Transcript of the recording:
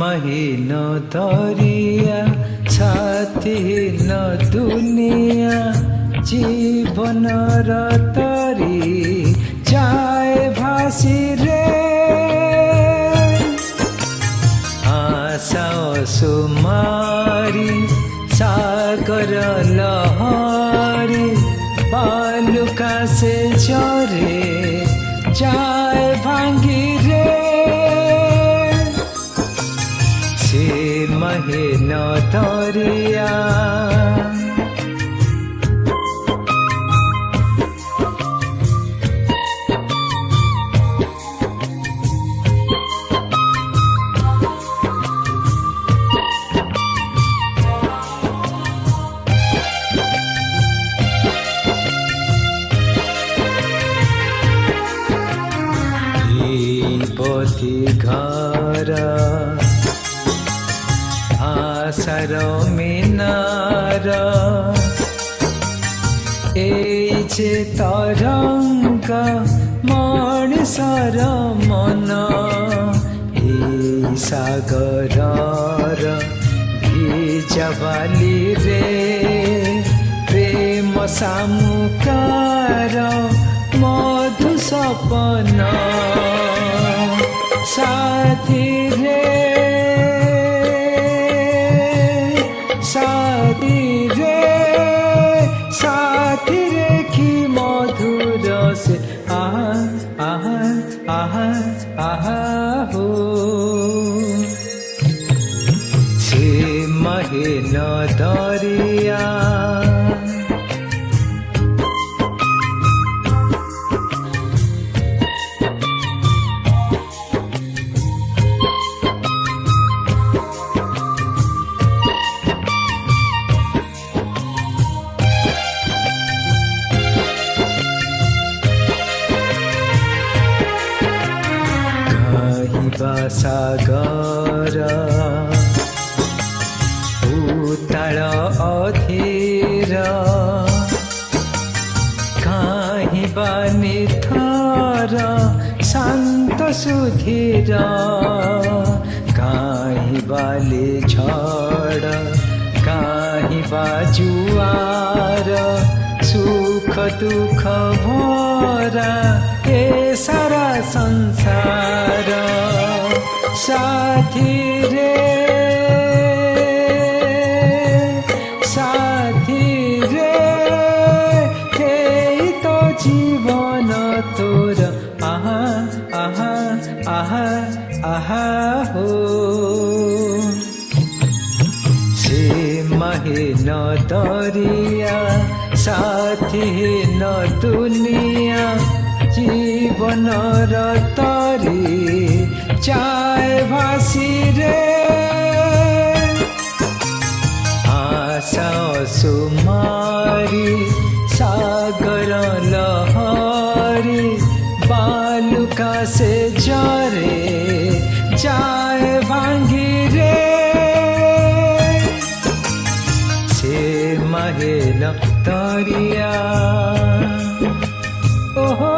महीन दरिया छातीन दुनिया जीवन तरी जाए भासी रे आशा सुमारी सागर लहरी बालुका से झरे जाए भांगी रे महीन दरिया पति घर आशार मीनार एजे तरंग मनिषर मन ए सागर भिजबाली रे प्रेम सामुकार मधु सपन साथी रे साथी रे की मधुर से आहा आहा आहा आहा हो से महीन दरिया सागर उताल अधीर कहीं निथर शांत सुधीर कहीं बाले झड़ कहीं जुआर सुख दुख भरा ए सारा संसार साथी रे हे तो जीवन तोर आहा आहा आहा आहा हो से महीन दरिया साथी न दुनिया जीवन तरी जाए भासी रे आशा सुमारी सागर लहरी बालुका से झरे जाए भांगी रे से महीन दरिया ओहो।